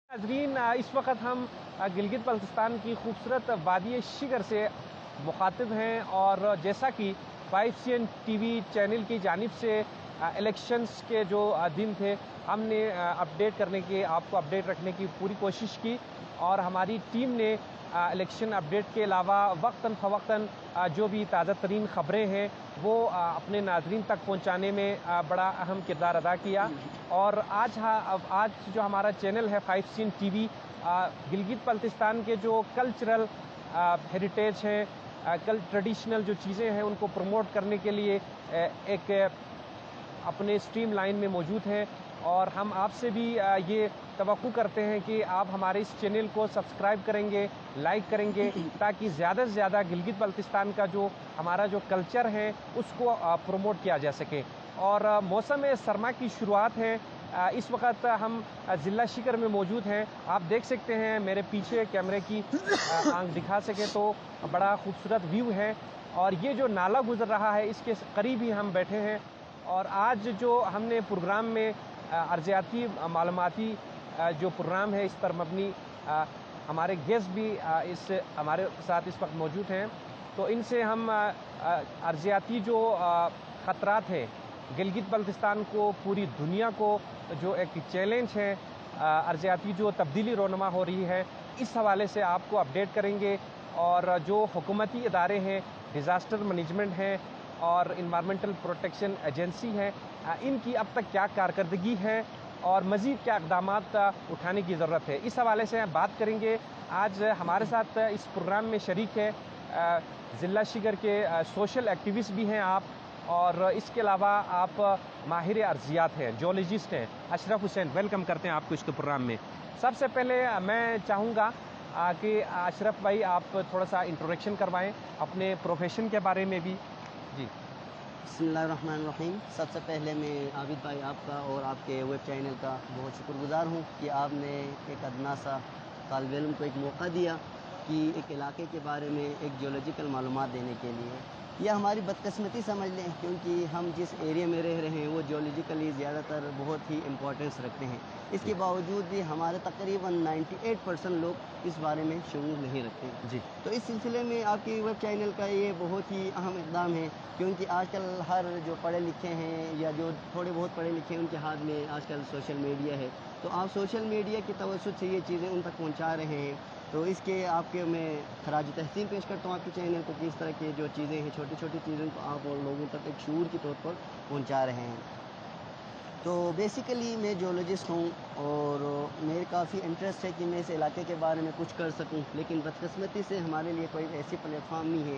नाज़रीन, इस वक्त हम गिलगित बल्तिस्तान की खूबसूरत वादी शिगर से मुखातिब हैं और जैसा कि 5CN TV चैनल की जानिब से इलेक्शंस के जो दिन थे हमने आपको अपडेट रखने की पूरी कोशिश की और हमारी टीम ने इलेक्शन अपडेट के अलावा वक्तन फ़वक्तन जो भी ताज़ा तरीन ख़बरें हैं वो अपने नाज़रीन तक पहुँचाने में बड़ा अहम किरदार अदा किया। और आज जो हमारा चैनल है 5CN TV गिलगित बल्तिस्तान के जो कल्चरल हेरिटेज हैं, ट्रेडिशनल जो चीज़ें हैं उनको प्रमोट करने के लिए एक अपने स्ट्रीम लाइन में मौजूद हैं और हम आपसे भी ये तवक्कुह करते हैं कि आप हमारे इस चैनल को सब्सक्राइब करेंगे, लाइक करेंगे ताकि ज़्यादा से ज़्यादा गिलगित बल्तिस्तान का जो हमारा जो कल्चर है उसको प्रमोट किया जा सके। और मौसम सरमा की शुरुआत है। इस वक्त हम ज़िला शिकर में मौजूद हैं। आप देख सकते हैं मेरे पीछे कैमरे की आंख दिखा सके तो बड़ा खूबसूरत व्यू है और ये जो नाला गुजर रहा है इसके करीब ही हम बैठे हैं। और आज जो हमने प्रोग्राम में अर्जियाती मालूमाती जो प्रोग्राम है इस पर मबनी हमारे गेस्ट भी हमारे साथ इस वक्त मौजूद हैं, तो इनसे हम अर्जियाती जो ख़तरात है गिलगित बल्तिस्तान को, पूरी दुनिया को जो एक चैलेंज है, अर्जियाती जो तब्दीली रोनमा हो रही है, इस हवाले से आपको अपडेट करेंगे। और जो हुकूमती इदारे हैं, डिज़ास्टर मैनेजमेंट है और इन्वायरमेंटल प्रोटेक्शन एजेंसी है, इनकी अब तक क्या कारकर्दगी है और मज़ीद क्या इक़दामात उठाने की ज़रूरत है, इस हवाले से बात करेंगे। आज हमारे साथ इस प्रोग्राम में शरीक है ज़िला शिगर के सोशल एक्टिविस्ट भी हैं आप, और इसके अलावा आप माहिर अर्जियात हैं, जियोलॉजिस्ट हैं, अशरफ हुसैन। वेलकम करते हैं आपको इसके प्रोग्राम में। सबसे पहले मैं चाहूँगा कि अशरफ भाई आप थोड़ा सा इंट्रोडक्शन करवाएं अपने प्रोफेशन के बारे में भी। जी बिस्मिल्लाहिर्रहमानिर्रहीम। सबसे पहले मैं आबिद भाई आपका और आपके वेब चैनल का बहुत शुक्रगुज़ार हूँ कि आपने एक अदना सा तालिब इल्म को एक मौका दिया कि एक इलाके के बारे में एक जियोलॉजिकल मालूमात देने के लिए। यह हमारी बदकिस्मती समझ लें, क्योंकि हम जिस एरिया में रह रहे हैं वो जियोलॉजिकली ज़्यादातर बहुत ही इम्पोर्टेंस रखते हैं। इसके बावजूद भी हमारे तकरीबन 98% लोग इस बारे में शऊर नहीं रखते जी। तो इस सिलसिले में आपकी वेब चैनल का ये बहुत ही अहम इक़दाम है, क्योंकि आजकल हर जो पढ़े लिखे हैं या जो थोड़े बहुत पढ़े लिखे हैं उनके हाथ में आजकल सोशल मीडिया है, तो आप सोशल मीडिया की तवज्जुह से ये चीज़ें उन तक पहुँचा रहे हैं। तो इसके आपके मैं खराज तहसीन पेश करता हूँ आपके चैनल को, किस तरह की जो चीज़ें हैं, छोटी छोटी चीज़ों को आप और लोगों तक एक शऊर के तौर पर पहुँचा रहे हैं। तो बेसिकली मैं जियोलॉजिस्ट हूँ और मेरे काफ़ी इंटरेस्ट है कि मैं इस इलाके के बारे में कुछ कर सकूँ, लेकिन बदकिस्मती से हमारे लिए कोई ऐसी प्लेटफॉर्म नहीं है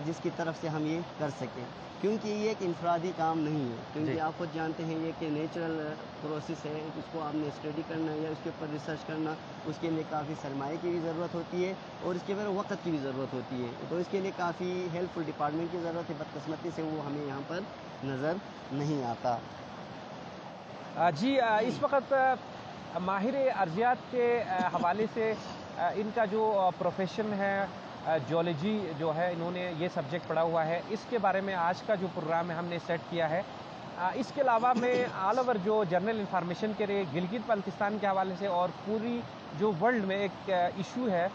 जिसकी तरफ से हम ये कर सकें, क्योंकि ये एक इंफरादी काम नहीं है। क्योंकि आप खुद जानते हैं ये कि नेचुरल प्रोसेस है, उसको आपने स्टडी करना या उसके ऊपर रिसर्च करना, उसके लिए काफ़ी सरमाए की भी ज़रूरत होती है और इसके बाद वक्त की भी ज़रूरत होती है। तो इसके लिए काफ़ी हेल्पफुल डिपार्टमेंट की ज़रूरत है। बदकिस्मती से वो हमें यहाँ पर नज़र नहीं आता। जी, इस वक्त माहिर अर्जियात के हवाले से इनका जो प्रोफेशन है, जियोलॉजी जो है, इन्होंने ये सब्जेक्ट पढ़ा हुआ है, इसके बारे में आज का जो प्रोग्राम है हमने सेट किया है। इसके अलावा मैं ऑल ओवर जो जनरल इंफॉर्मेशन के लिए गिलगित बल्तिस्तान के हवाले से और पूरी जो वर्ल्ड में एक इशू है,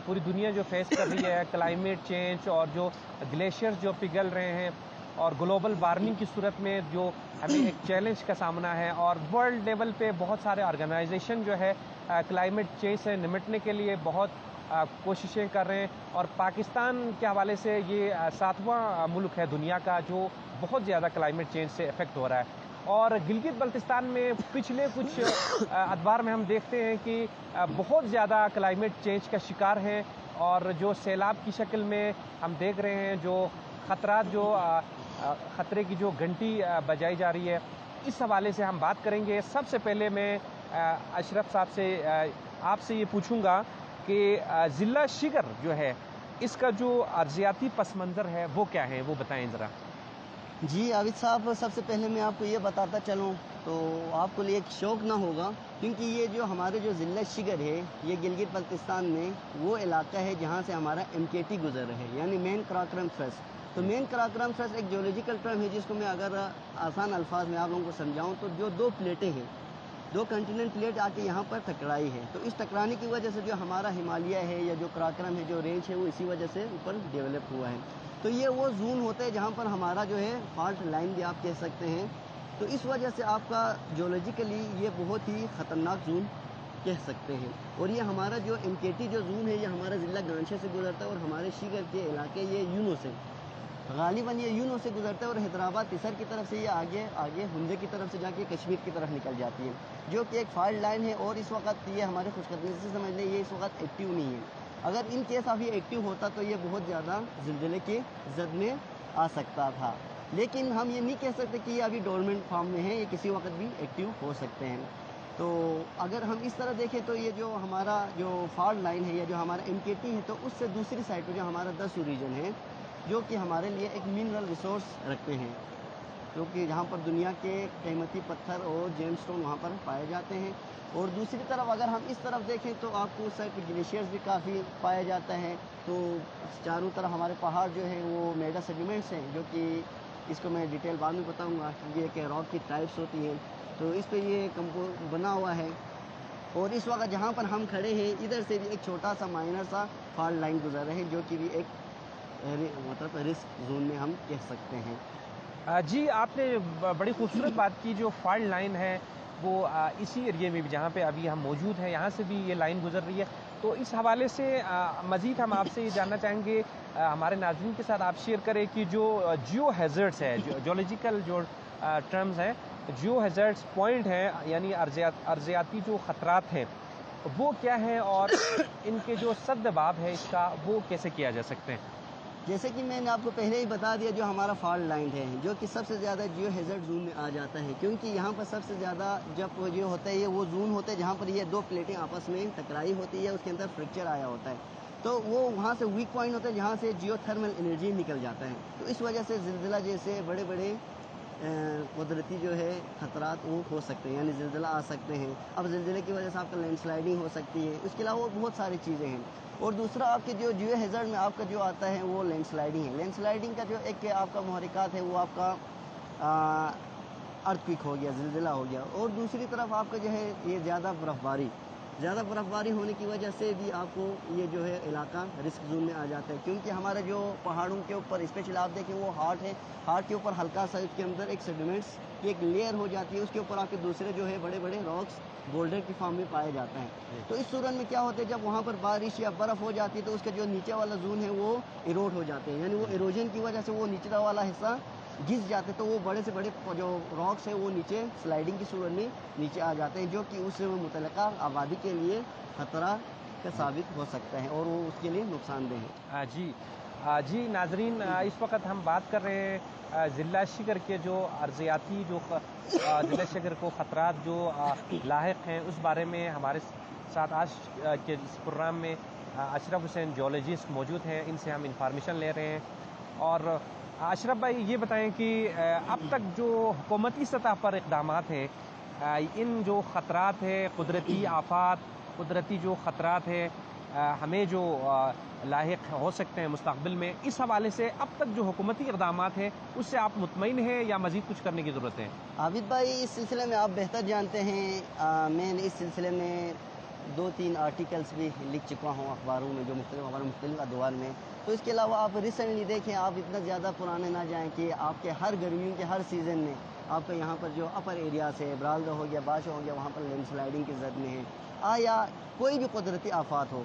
पूरी दुनिया जो फेस कर रही है, क्लाइमेट चेंज और जो ग्लेशियर्स जो पिघल रहे हैं और ग्लोबल वार्मिंग की सूरत में जो हमें एक चैलेंज का सामना है, और वर्ल्ड लेवल पे बहुत सारे ऑर्गेनाइजेशन जो है क्लाइमेट चेंज से निपटने के लिए बहुत कोशिशें कर रहे हैं। और पाकिस्तान के हवाले से ये 7वां मुल्क है दुनिया का जो बहुत ज़्यादा क्लाइमेट चेंज से इफ़ेक्ट हो रहा है। और गिलगित बल्तिस्तान में पिछले कुछ अदवार में हम देखते हैं कि बहुत ज़्यादा क्लाइमेट चेंज का शिकार हैं और जो सैलाब की शक्ल में हम देख रहे हैं, जो ख़तरात, जो ख़तरे की जो घंटी बजाई जा रही है, इस हवाले से हम बात करेंगे। सबसे पहले मैं अशरफ साहब से आपसे ये पूछूंगा कि ज़िला शिगर जो है इसका जो अर्जियाती पस मंज़र है वो क्या है, वो बताएं ज़रा। जी आबिद साहब, सबसे पहले मैं आपको ये बताता चलूँ तो आपको लिए एक शौक़ ना होगा, क्योंकि ये जो हमारे जो ज़िला शिगर है ये गिलगित बल्तिस्तान में वो इलाका है जहाँ से हमारा MKT गुजर रहा है, यानी मेन कराक्रम ट्रस्ट। तो मेन कराक्रम ट्रस्ट एक जियोलॉजिकल टर्म है जिसको मैं अगर आसान अल्फाज में आप लोगों को समझाऊँ तो जो दो दो कंटिनेंट प्लेट आके यहाँ पर टकराई है। तो इस टकराने की वजह से जो हमारा हिमालय है या जो कराक्रम है, जो रेंज है, वो इसी वजह से ऊपर डेवलप हुआ है। तो ये वो जोन होता है जहाँ पर हमारा जो है फॉल्ट लाइन भी आप कह सकते हैं। तो इस वजह से आपका जियोलॉजिकली ये बहुत ही ख़तरनाक जोन कह सकते हैं। और ये हमारा जो MKT जो जोन है, ये हमारा ज़िला गांछे से गुजरता है और हमारे शिगर के इलाके ये यूनो से, गालिबन ये यूनो से गुजरता है और हैदराबाद तिसर की तरफ से ये आगे हुंदे की तरफ से जाके कश्मीर की तरफ निकल जाती है, जो कि एक फॉल्ट लाइन है। और इस वक्त ये हमारे खुशकिस्मती से समझ लें ये इस वक्त एक्टिव नहीं है। अगर इन केस ऑफ ये एक्टिव होता तो ये बहुत ज़्यादा ज़िलज़ले के जद में आ सकता था। लेकिन हम ये नहीं कह सकते कि ये अभी डोरमेंट फॉर्म में है, ये किसी वक्त भी एक्टिव हो सकते हैं। तो अगर हम इस तरह देखें तो ये जो हमारा जो फॉल्ट लाइन है या जो हमारा MKT है, तो उससे दूसरी साइड पर जो हमारा दसू रीजन है, जो कि हमारे लिए एक मिनरल रिसोर्स रखते हैं, क्योंकि जहाँ पर दुनिया के कीमती पत्थर और जेमस्टोन वहाँ पर पाए जाते हैं। और दूसरी तरफ अगर हम इस तरफ देखें तो आपको उस साइड पर ग्लेशियर्स भी काफ़ी पाया जाता है। तो चारों तरफ हमारे पहाड़ जो हैं वो मेगा सेडिमेंट्स हैं, जो कि इसको मैं डिटेल बाद में बताऊँगा कि ये रॉक की टाइप्स होती हैं। तो इस पे ये कंपोज बना हुआ है। और इस वक्त जहाँ पर हम खड़े हैं, इधर से भी एक छोटा सा माइनर सा फॉल्ट लाइन गुजर रहा है, जो कि भी एक मतलब रिस्क जोन में हम कह सकते हैं। जी, आपने बड़ी खूबसूरत बात की। जो फॉल्ट लाइन है वो इसी एरिया में भी, जहाँ पे अभी हम मौजूद हैं, यहाँ से भी ये लाइन गुजर रही है। तो इस हवाले से मज़ीद हम आपसे ये जानना चाहेंगे, हमारे नाज़रीन के साथ आप शेयर करें कि जो जियो हैज़र्ड्स है, जियोलॉजिकल जो टर्म्स हैं, जियो हैज़र्ड्स पॉइंट हैं, यानी अर्ज़ियाती जो ख़तरात हैं वो क्या हैं, और इनके जो सद्दबाब है इसका वो कैसे किया जा सकते हैं। जैसे कि मैंने आपको पहले ही बता दिया, जो हमारा फॉल्ट लाइन है, जो कि सबसे ज़्यादा जियो हैज़र्ड जोन में आ जाता है, क्योंकि यहाँ पर सबसे ज़्यादा जब जो होता है ये वो जोन होता है जहाँ पर ये दो प्लेटें आपस में टकराई होती है, उसके अंदर फ्रैक्चर आया होता है। तो वो वहाँ से वीक पॉइंट होता है जहाँ से जियो थर्मल एनर्जी निकल जाता है। तो इस वजह से ज़िलज़ला जैसे बड़े बड़े कुदरती जो है ख़तरात वो हो सकते हैं, यानी ज़िलज़ला आ सकते हैं। अब ज़िलज़ले की वजह से आपका लैंडस्लाइडिंग हो सकती है। उसके अलावा और बहुत सारी चीज़ें हैं। और दूसरा आपके जो जियो हैज़र्ड में आपका जो आता है वो लैंडस्लाइडिंग है। लैंडस्लाइडिंग का जो एक आपका मुहरिकात है वो आपका अर्थक्वेक हो गया, ज़िलज़ला हो गया। और दूसरी तरफ आपका जो है ये ज़्यादा बर्फ़बारी होने की वजह से भी आपको ये जो है इलाका रिस्क जोन में आ जाता है, क्योंकि हमारा जो पहाड़ों के ऊपर स्पेशली आप देखें वो हार्ट है, हार्ट के ऊपर हल्का सा उसके अंदर एक सेडिमेंट्स की एक लेयर हो जाती है, उसके ऊपर आपके दूसरे जो है बड़े बड़े रॉक्स बोल्डर की फॉर्म में पाए जाते हैं। तो इस सूरत में क्या होता है, जब वहाँ पर बारिश या बर्फ़ हो जाती है तो उसका जो नीचे वाला जोन है वो इरोड हो जाते हैं, यानी वो इरोजन की वजह से वो निचला वाला हिस्सा घिस जाते, तो वो बड़े से बड़े जो रॉक्स है वो नीचे स्लाइडिंग की सूरत में नीचे आ जाते हैं, जो कि उस मुतल्लिका आबादी के लिए ख़तरा का साबित हो सकता है और वो उसके लिए नुकसानदेह है। जी नाजरीन, इस वक्त हम बात कर रहे हैं ज़िला शिगर के जो अर्ज़ियाती जो ज़िला शिगर को ख़तरात जो लाहिक हैं उस बारे में हमारे साथ आज के इस प्रोग्राम में अशरफ हुसैन जियोलॉजिस्ट मौजूद हैं। इनसे हम इंफॉर्मेशन ले रहे हैं। और अशरफ भाई ये बताएं कि अब तक जो हुकूमती सतह पर इक़दामात हैं, इन जो ख़तरात है, कुदरती आफ़ात, कुदरती जो ख़तरात है हमें जो लाहिक हो सकते हैं मुस्तक़बिल में, इस हवाले से अब तक जो हुकूमती इक़दामात हैं उससे आप मुतमईन हैं या मज़ीद कुछ करने की ज़रूरत है? आबिद भाई, इस सिलसिले में आप बेहतर जानते हैं, मैंने इस सिलसिले में 2-3 आर्टिकल्स भी लिख चुका हूँ अखबारों में, जो मुख्तलिफ अदवार में। तो इसके अलावा आप रिसेंटली देखें, आप इतना ज़्यादा पुराने ना जाएं कि आपके हर गर्मियों के हर सीज़न में आपका यहाँ पर जो अपर एरिया से बरालदा हो गया, बाशा हो गया, वहाँ पर लैंडस्लाइडिंग की जद में है, या कोई भी कुदरती आफात हो,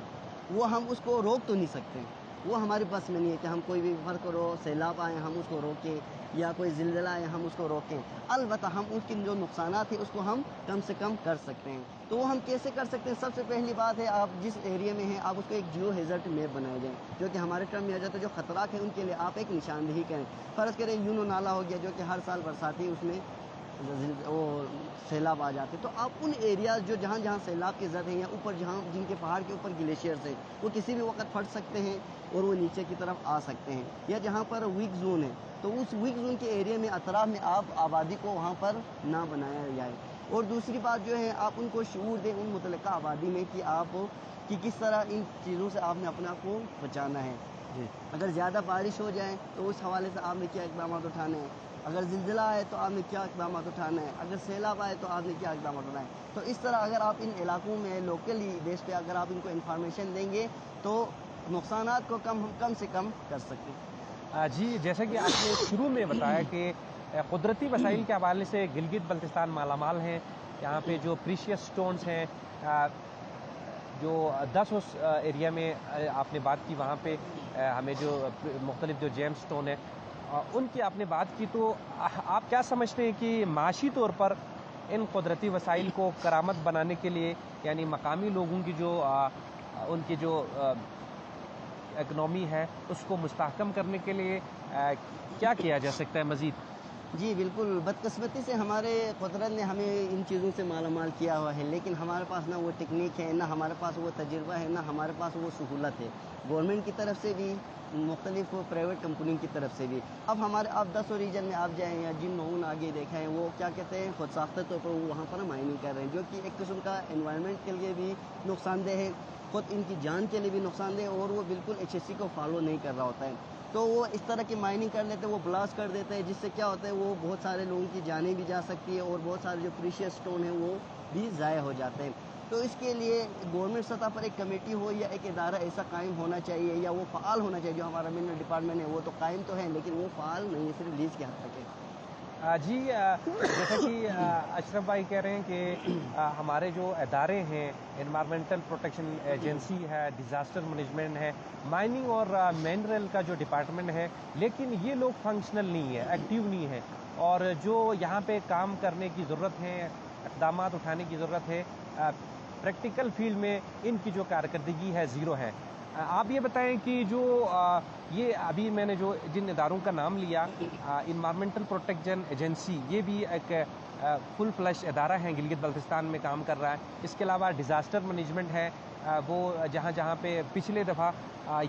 वो हम उसको रोक तो नहीं सकते। वो हमारे बस में नहीं है कि हम कोई भी फर्क करो, सैलाब आए हम उसको रोकें, या कोई ज़िलज़ला आए हम उसको रोकें। अलबत्ता हम उसके जो नुकसानात हैं उसको हम कम से कम कर सकते हैं। तो वो हम कैसे कर सकते हैं? सबसे पहली बात है, आप जिस एरिया में हैं आप उसको एक जियो हैज़र्ड मैप बनाए जाए, जो कि हमारे टर्म में आ जाता है। जो ख़तरात हैं उनके लिए आप एक निशानदेही करें। फ़र्ज़ करें यूनो नाला हो गया, जो कि हर साल बरसाती उसमें वो सैलाब आ जाते, तो आप उन एरियाज़ जो जहाँ जहाँ सैलाब की ज़द है, या ऊपर जहाँ जिनके पहाड़ के ऊपर ग्लेशियर्स हैं, वो किसी भी वक्त फट सकते हैं और वो नीचे की तरफ आ सकते हैं। या जहाँ पर वीक जोन है, तो उस वीक जोन के एरिया में अतराफ में आप आबादी को वहाँ पर ना बनाया जाए। और दूसरी बात जो है, आप उनको शऊर दें उन मुतल्लिका आबादी में कि किस तरह इन चीज़ों से आपने अपने आप को बचाना है। अगर ज़्यादा बारिश हो जाए तो उस हवाले से आपने क्या इक़दाम उठाने हैं। अगर ज़िलज़िला आए तो आपने क्या इक़दाम उठाना है, अगर सैलाब आए तो आपने क्या इक़दाम उठाना है। तो इस तरह अगर आप इन इलाकों में लोकली बेस पे अगर आप इनको इन्फॉर्मेशन देंगे तो नुकसानात को कम से कम कर सकते हैं। जी, जैसा कि आपने शुरू में बताया कि कुदरती वसाइल के हवाले से गिलगित बल्तिस्तान मालामाल हैं। यहाँ पे जो प्रीशियस स्टोन्स हैं, जो 10 उस एरिया में आपने बात की, वहाँ पे हमें जो मुख्तलिफ जो जेम स्टोन है उनकी आपने बात की। तो आप क्या समझते हैं कि माशी तौर पर इन कुदरती वसाइल को करामत बनाने के लिए, यानी मकामी लोगों की जो उनकी जो इकनॉमी है उसको मुस्तहकम करने के लिए क्या किया जा सकता है मज़ीद? जी बिल्कुल, बदकिस्मती से हमारे कुदरत ने हमें इन चीज़ों से मालामाल किया हुआ है, लेकिन हमारे पास ना वो टेक्निक है, ना हमारे पास वो तजुर्बा है, ना हमारे पास वो सहूलत है, गवर्नमेंट की तरफ से भी, मुख्तलिफ प्राइवेट कंपनी की तरफ से भी। अब हमारे आप 10 रीजन में आप जाएँ या जिन नौन आगे देखा है, वो क्या कहते हैं, खुद साख्ता तौर पर वो वहाँ पर माइनिंग कर रहे हैं, जो कि एक किस्म का एनवायरनमेंट के लिए भी नुकसानदेह है, खुद इनकी जान के लिए भी नुकसानदेह है, और वो बिल्कुल HSE को फॉलो नहीं कर रहा होता है। तो वो इस तरह की माइनिंग कर लेते हैं, वो ब्लास्ट कर देते हैं, जिससे क्या होता है, वो बहुत सारे लोगों की जानें भी जा सकती है और बहुत सारे जो प्रीशियस स्टोन है वो भी ज़ाया हो जाते हैं। तो इसके लिए गवर्नमेंट सतह पर एक कमेटी हो या एक इदारा ऐसा कायम होना चाहिए, या वो फ़ाल होना चाहिए। जो हमारा मिनरल डिपार्टमेंट है वो तो कायम तो है, लेकिन वो फ़ाल नहीं है, सिर्फ लीज़ के हद तक है। जी, जैसा कि अशरफ भाई कह रहे हैं कि हमारे जो इदारे हैं, एनवायरमेंटल प्रोटेक्शन एजेंसी है, डिज़ास्टर मैनेजमेंट है, माइनिंग और मिनरल का जो डिपार्टमेंट है, लेकिन ये लोग फंक्शनल नहीं है, एक्टिव नहीं है, और जो यहाँ पे काम करने की ज़रूरत है, इक़दाम उठाने की ज़रूरत है, प्रैक्टिकल फील्ड में इनकी जो कारकर्दगी है ज़ीरो है। आप ये बताएं कि जो ये अभी मैंने जो जिन इदारों का नाम लिया, इन्वायरमेंटल प्रोटेक्शन एजेंसी, ये भी एक फुल फ्लैश इदारा है, गिलगित बल्तिस्तान में काम कर रहा है। इसके अलावा डिज़ास्टर मैनेजमेंट है, वो जहाँ पे पिछले दफ़ा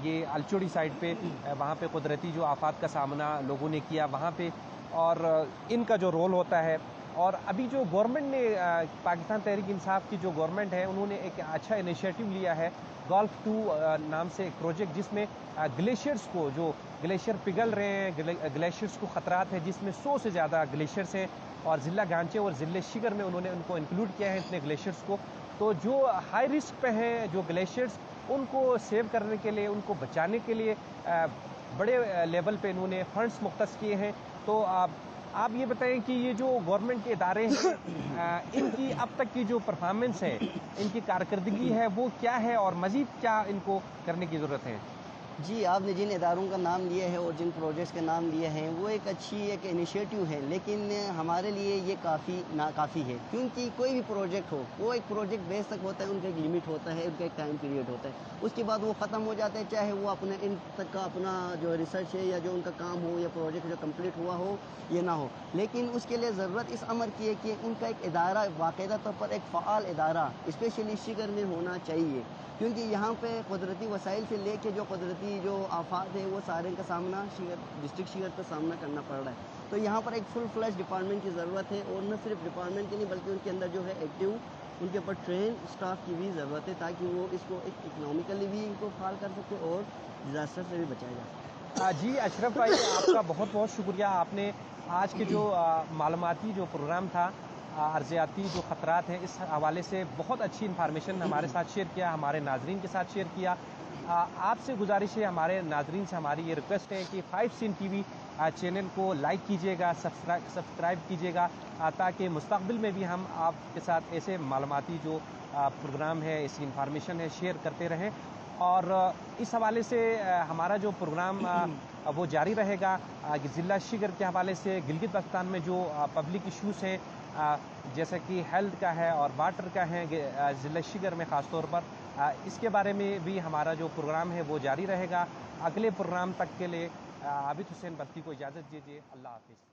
ये अलचोड़ी साइड पे वहाँ पे कुदरती जो आफात का सामना लोगों ने किया, वहाँ पे और इनका जो रोल होता है। और अभी जो गवर्नमेंट ने पाकिस्तान तहरीक इंसाफ की जो गवर्नमेंट है, उन्होंने एक अच्छा इनिशिएटिव लिया है, गोल्फ 2 नाम से एक प्रोजेक्ट, जिसमें ग्लेशियर्स को, जो ग्लेशियर पिघल रहे हैं, ग्लेशियर्स को ख़तरात है, जिसमें 100 से ज़्यादा ग्लेशियर्स हैं, और ज़िला गांचे और ज़िले शिगर में उन्होंने उनको इंक्लूड किया है, इतने ग्लेशियर्स को। तो जो हाई रिस्क पे हैं जो ग्लेशियर्स, उनको सेव करने के लिए, उनको बचाने के लिए बड़े लेवल पे इन्होंने फंड्स मुख्तस किए हैं। तो आप ये बताएं कि ये जो गवर्नमेंट के इदारे हैं, इनकी अब तक की जो परफॉर्मेंस है, इनकी कारकर्दगी है, वो क्या है, और मज़ीद क्या इनको करने की ज़रूरत है? जी, आपने जिन इदारों का नाम लिया है और जिन प्रोजेक्ट्स के नाम लिए हैं, वो एक अच्छी एक इनिशिएटिव है, लेकिन हमारे लिए ये नाकाफ़ी है, क्योंकि कोई भी प्रोजेक्ट हो, वो एक प्रोजेक्ट बेस तक होता है, उनका एक लिमिट होता है, उनका एक टाइम पीरियड होता है, उसके बाद वो ख़त्म हो जाता है, चाहे वो अपने इन तक का अपना जो रिसर्च है या जो उनका काम हो या प्रोजेक्ट जो कम्प्लीट हुआ हो ये ना हो। लेकिन उसके लिए ज़रूरत इस अमर की है कि उनका एक इदारा, बाकायदा तौर पर एक फ़ाल इदारा स्पेशली शिगर में होना चाहिए, क्योंकि यहाँ पे कुदरती वसाइल से लेके जो कुदरती जो आफात है, वो सारे का सामना डिस्ट्रिक्ट शिगर पर सामना करना पड़ रहा है। तो यहाँ पर एक फुल फ्लैश डिपार्टमेंट की ज़रूरत है, और न सिर्फ डिपार्टमेंट की नहीं, बल्कि उनके अंदर जो है एक्टिव, उनके ऊपर ट्रेन स्टाफ की भी ज़रूरत है, ताकि वो इसको एक इकनॉमिकली भी इनको फाल कर सके और डिज़ास्टर से भी बचाया जा सके। जी अशरफ भाई, आपका बहुत बहुत शुक्रिया। आपने आज के जो मालूमाती जो प्रोग्राम था, अर्ज़ियाती जो ख़तरात हैं, इस हवाले से बहुत अच्छी इन्फॉर्मेशन हमारे साथ शेयर किया, हमारे नाजरीन के साथ शेयर किया। आपसे गुजारिश है, हमारे नाजरीन से हमारी ये रिक्वेस्ट है कि 5 सीन TV चैनल को लाइक कीजिएगा, सब्सक्राइब कीजिएगा, ताकि मुस्तक़बिल में भी हम आपके साथ ऐसे मालूमाती जो प्रोग्राम है, ऐसी इन्फॉर्मेशन है, शेयर करते रहें। और इस हवाले से हमारा जो प्रोग्राम वो जारी रहेगा। ज़िला शिगर के हवाले से गिलगित बल्तिस्तान में जो पब्लिक इश्यूज़ हैं, जैसे कि हेल्थ का है और वाटर का है, ज़िला शिगर में ख़ास तौर पर, इसके बारे में भी हमारा जो प्रोग्राम है वो जारी रहेगा। अगले प्रोग्राम तक के लिए आबिद हुसैन बस्ती को इजाज़त दीजिए। अल्लाह हाफ़िज़।